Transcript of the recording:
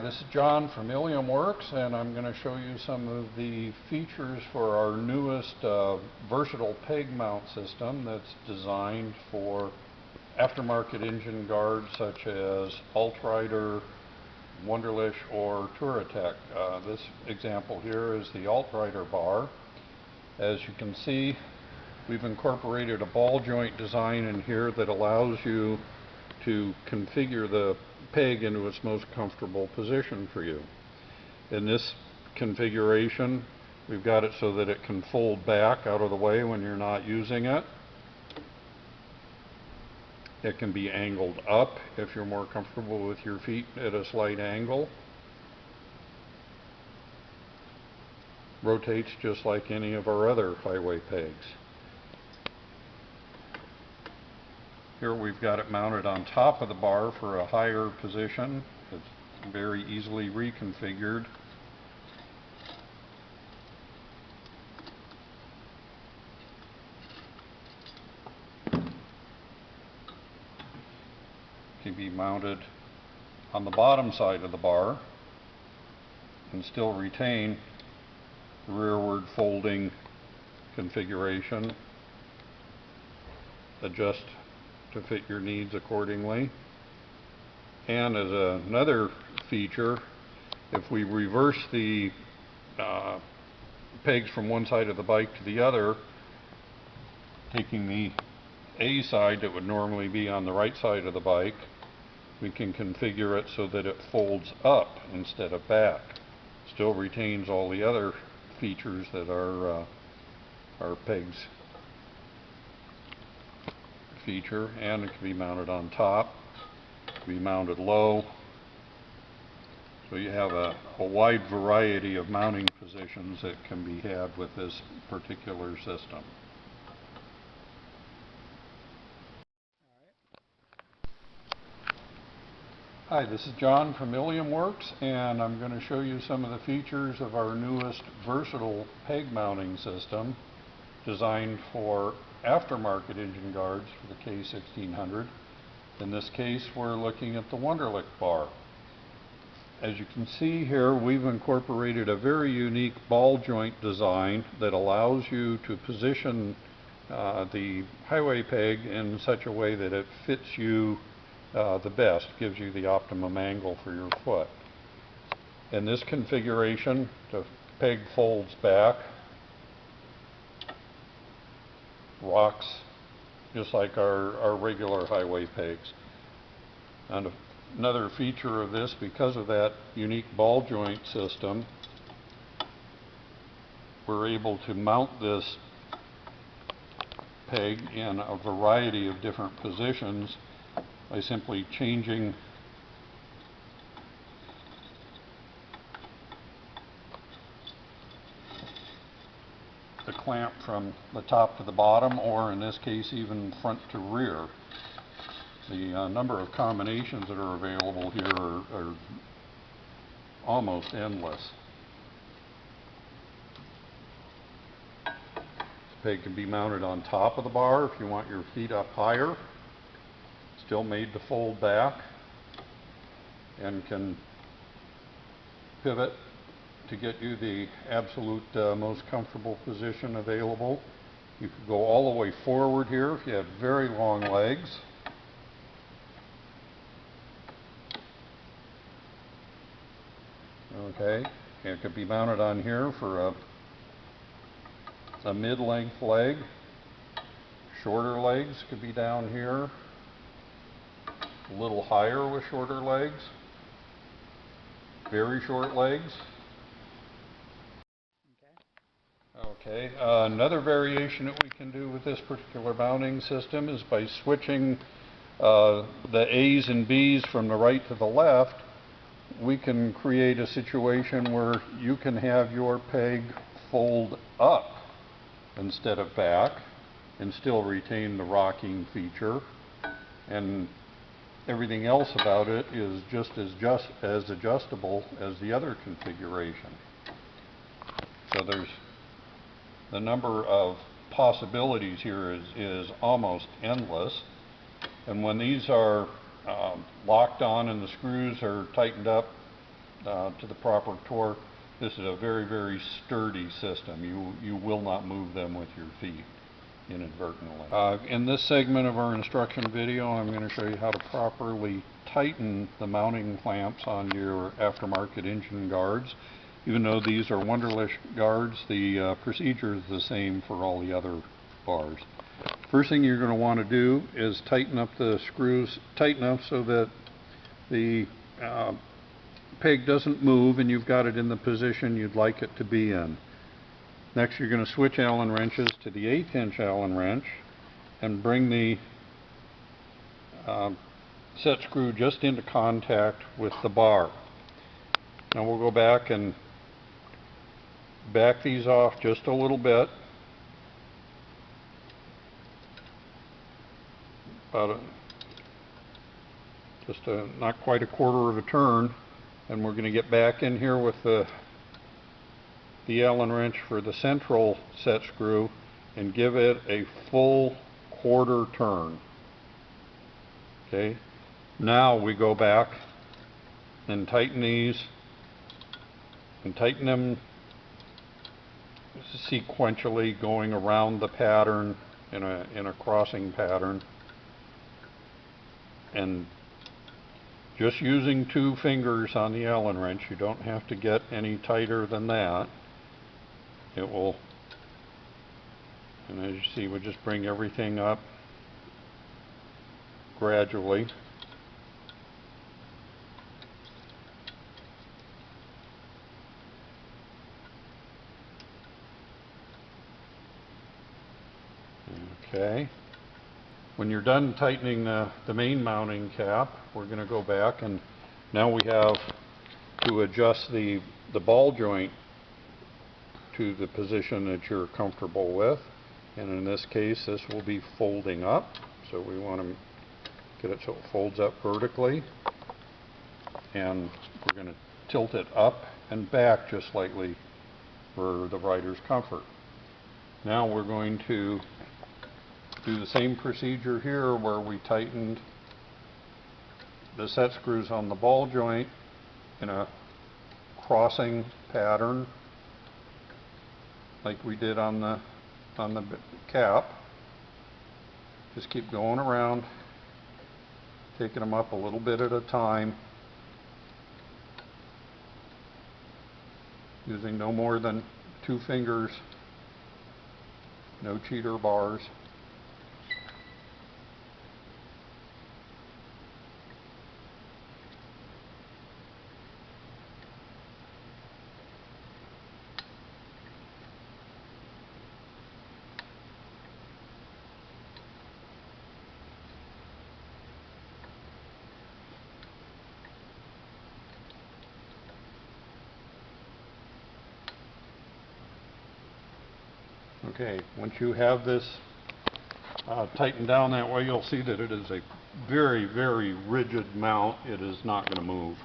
this is John from Iliumworks, and I'm going to show you some of the features for our newest versatile peg mount system that's designed for aftermarket engine guards such as Altrider, Wunderlich, or Touratech. This example here is the Altrider bar. As you can see, we've incorporated a ball joint design in here that allows you to configure the peg into its most comfortable position for you. In this configuration, we've got it so that it can fold back out of the way when you're not using it. It can be angled up if you're more comfortable with your feet at a slight angle. Rotates just like any of our other highway pegs. Here we've got it mounted on top of the bar for a higher position. It's very easily reconfigured. Can be mounted on the bottom side of the bar and still retain the rearward folding configuration. Adjust to fit your needs accordingly. And as another feature, if we reverse the pegs from one side of the bike to the other, taking the A side that would normally be on the right side of the bike, we can configure it so that it folds up instead of back. Still retains all the other features that our pegs feature, and it can be mounted on top, it can be mounted low. So you have a wide variety of mounting positions that can be had with this particular system. Hi, this is John from Iliumworks, and I'm going to show you some of the features of our newest versatile peg mounting system designed for aftermarket engine guards for the K1600. In this case, we're looking at the Wunderlich bar. As you can see here, we've incorporated a very unique ball joint design that allows you to position the highway peg in such a way that it fits you the best, gives you the optimum angle for your foot. In this configuration, the peg folds back, rocks just like our regular highway pegs. And another feature of this, because of that unique ball joint system, we're able to mount this peg in a variety of different positions by simply changing the clamp from the top to the bottom, or in this case even front to rear. The number of combinations that are available here are almost endless. This peg can be mounted on top of the bar if you want your feet up higher. Still made to fold back, and can pivot to get you the absolute most comfortable position available. You could go all the way forward here if you have very long legs. Okay, and it could be mounted on here for a mid-length leg. Shorter legs could be down here. A little higher with shorter legs. Very short legs. Okay, another variation that we can do with this particular mounting system is by switching the A's and B's from the right to the left. We can create a situation where you can have your peg fold up instead of back and still retain the rocking feature, and everything else about it is just as adjustable as the other configuration. So the number of possibilities here is almost endless. And when these are locked on and the screws are tightened up to the proper torque. This is a very, very sturdy system. You will not move them with your feet inadvertently. In this segment of our instruction video, I'm going to show you how to properly tighten the mounting clamps on your aftermarket engine guards. Even though these are Wunderlich guards, the procedure is the same for all the other bars. First thing you're going to want to do is tighten up the screws tight enough so that the peg doesn't move and you've got it in the position you'd like it to be in. Next, you're going to switch Allen wrenches to the 1/8 inch Allen wrench and bring the set screw just into contact with the bar. Now we'll go back and back these off just a little bit, about not quite a quarter of a turn, and we're going to get back in here with the Allen wrench for the central set screw and give it a full quarter turn. Okay, now we go back and tighten these and tighten them sequentially, going around the pattern in a crossing pattern, and just using 2 fingers on the Allen wrench. You don't have to get any tighter than that. It will, and as you see, we just bring everything up gradually. Okay. When you're done tightening the main mounting cap, we're going to go back, and now we have to adjust the ball joint to the position that you're comfortable with. And in this case, this will be folding up. So we want to get it so it folds up vertically. And we're going to tilt it up and back just slightly for the rider's comfort. Now we're going to do the same procedure here where we tightened the set screws on the ball joint in a crossing pattern like we did on the cap. Just keep going around, taking them up a little bit at a time, using no more than 2 fingers, no cheater bars. Okay, once you have this tightened down that way, you'll see that it is a very, very rigid mount. It is not going to move.